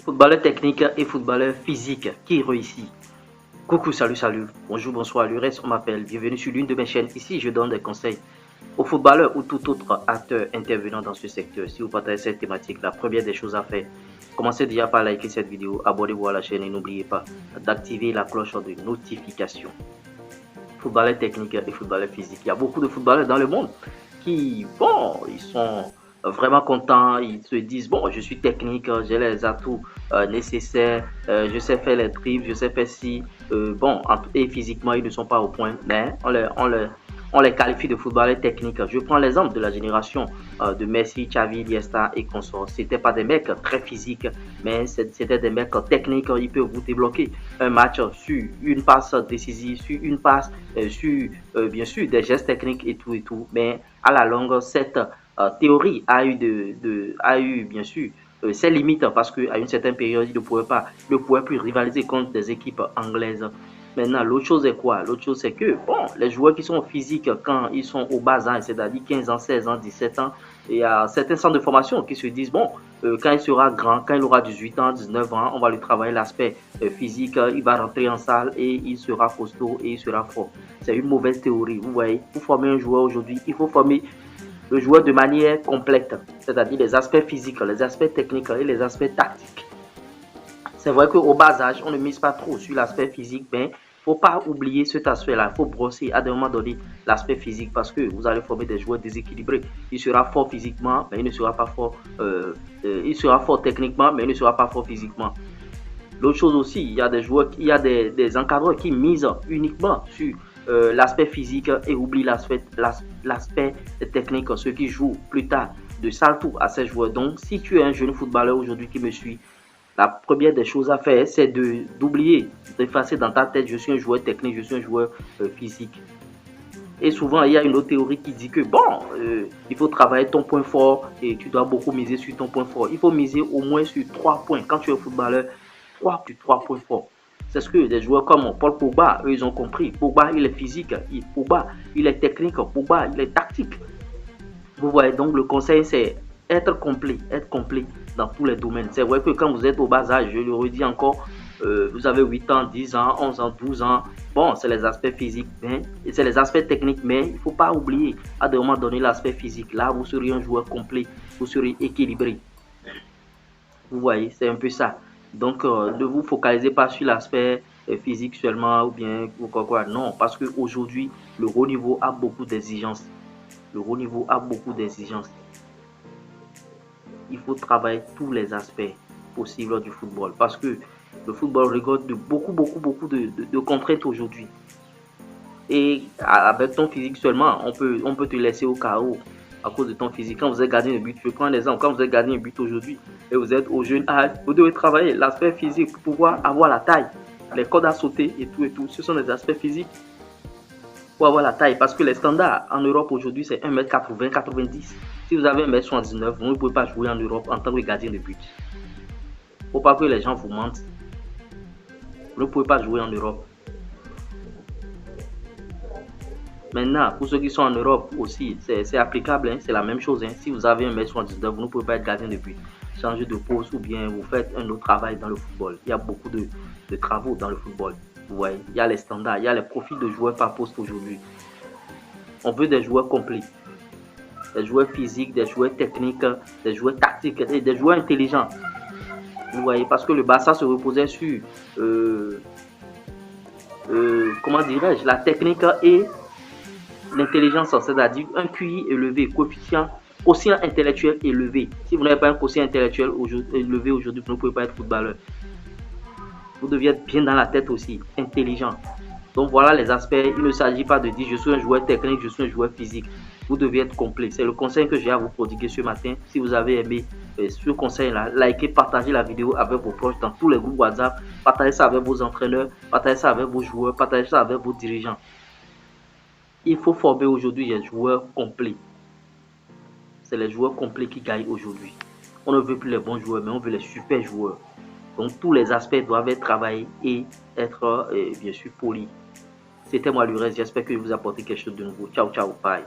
Footballeur technique et footballeur physique qui réussit. Coucou, salut, salut. Bonjour, bonsoir, le reste, on m'appelle. Bienvenue sur l'une de mes chaînes. Ici, je donne des conseils aux footballeurs ou tout autre acteur intervenant dans ce secteur. Si vous partagez cette thématique, la première des choses à faire, commencez déjà par liker cette vidéo, abonnez-vous à la chaîne et n'oubliez pas d'activer la cloche de notification. Footballeur technique et footballeur physique. Il y a beaucoup de footballeurs dans le monde qui, bon, ils sont vraiment contents, ils se disent, bon, je suis technique, j'ai les atouts nécessaires, je sais faire les dribbles, je sais faire ci, bon, et physiquement, ils ne sont pas au point, mais on les qualifie de footballeurs techniques. Je prends l'exemple de la génération de Messi, Xavi, Iniesta et consorts. C'était pas des mecs très physiques, mais c'était des mecs techniques. Ils peuvent vous débloquer un match sur une passe décisive, sur une passe, sur bien sûr des gestes techniques et tout. Mais à la longue, cette théorie a eu bien sûr ses limites parce qu'à une certaine période, il ne pouvait plus rivaliser contre des équipes anglaises. Maintenant, l'autre chose est quoi? L'autre chose, c'est que, bon, les joueurs qui sont physiques quand ils sont au bas âge, c'est-à-dire 15 ans, 16 ans, 17 ans, il y a certains centres de formation qui se disent, bon, quand il sera grand, quand il aura 18 ans, 19 ans, on va lui travailler l'aspect physique, il va rentrer en salle et il sera costaud et il sera fort. C'est une mauvaise théorie, vous voyez. Pour former un joueur aujourd'hui, il faut former le joueur de manière complète, c'est-à-dire les aspects physiques, les aspects techniques et les aspects tactiques. C'est vrai qu'au bas âge, on ne mise pas trop sur l'aspect physique, mais il ne faut pas oublier cet aspect-là. Il faut brosser à un moment donné l'aspect physique parce que vous allez former des joueurs déséquilibrés. Il sera fort physiquement, mais il ne sera pas fort. Il sera fort techniquement, mais il ne sera pas fort physiquement. L'autre chose aussi, il y a des joueurs, il y a des encadreurs qui misent uniquement sur l'aspect physique et oublient l'aspect technique, ceux qui jouent plus tard de sale tour à ces joueurs. Donc, si tu es un jeune footballeur aujourd'hui qui me suit, la première des choses à faire, c'est d'oublier, d'effacer dans ta tête, je suis un joueur technique, je suis un joueur physique. Et souvent, il y a une autre théorie qui dit que, bon, il faut travailler ton point fort et tu dois beaucoup miser sur ton point fort. Il faut miser au moins sur 3 points. Quand tu es footballeur, 3 points forts. C'est ce que des joueurs comme Paul Pogba, eux, ils ont compris. Pogba, il est physique. Pogba, il est technique. Pogba, il est tactique. Vous voyez, donc le conseil, c'est être complet dans tous les domaines. C'est vrai que quand vous êtes au bas âge, je le redis encore, vous avez 8 ans, 10 ans, 11 ans, 12 ans. Bon, c'est les aspects physiques, mais c'est les aspects techniques, mais il ne faut pas oublier à un moment donné l'aspect physique. Là, vous serez un joueur complet, vous serez équilibré. Vous voyez, c'est un peu ça. Donc, ne vous focalisez pas sur l'aspect physique seulement ou bien quoi. Non, parce qu'aujourd'hui, le haut niveau a beaucoup d'exigences. Le haut niveau a beaucoup d'exigences. Il faut travailler tous les aspects possibles du football parce que le football regorge de beaucoup de contraintes aujourd'hui. Et avec ton physique seulement, on peut te laisser au chaos à cause de ton physique. Quand vous êtes gardien de but, je prends un exemple, quand vous êtes gardien de but aujourd'hui et vous êtes au jeune âge, vous devez travailler l'aspect physique pour pouvoir avoir la taille, les cordes à sauter et tout. Ce sont des aspects physiques pour avoir la taille parce que les standards en Europe aujourd'hui c'est 1m80, 90. Si vous avez 1m79, vous ne pouvez pas jouer en Europe en tant que gardien de but. Il ne faut pas que les gens vous mentent. Vous ne pouvez pas jouer en Europe. Maintenant, pour ceux qui sont en Europe aussi, c'est applicable, hein, c'est la même chose. Hein. Si vous avez 1m79, vous ne pouvez pas être gardien de but. Changez de poste ou bien vous faites un autre travail dans le football. Il y a beaucoup de travaux dans le football. Vous voyez, il y a les standards, il y a les profils de joueurs par poste aujourd'hui. On veut des joueurs complets. Des joueurs physiques, des joueurs techniques, des joueurs tactiques et des joueurs intelligents. Vous voyez, parce que le Barça se reposait sur, comment dirais-je, la technique et l'intelligence, c'est-à-dire un QI élevé, quotient intellectuel élevé. Si vous n'avez pas un quotient intellectuel élevé aujourd'hui, vous ne pouvez pas être footballeur. Vous devez être bien dans la tête aussi, intelligent. Donc voilà les aspects. Il ne s'agit pas de dire je suis un joueur technique, je suis un joueur physique. Vous devez être complet. C'est le conseil que j'ai à vous prodiguer ce matin. Si vous avez aimé ce conseil-là, likez, partagez la vidéo avec vos proches dans tous les groupes WhatsApp. Partagez ça avec vos entraîneurs, partagez ça avec vos joueurs, partagez ça avec vos dirigeants. Il faut former aujourd'hui les joueurs complets. C'est les joueurs complets qui gagnent aujourd'hui. On ne veut plus les bons joueurs, mais on veut les super joueurs. Donc tous les aspects doivent être travaillés et être bien sûr polis. C'était moi le reste. J'espère que je vous ai apporté quelque chose de nouveau. Ciao, ciao, bye.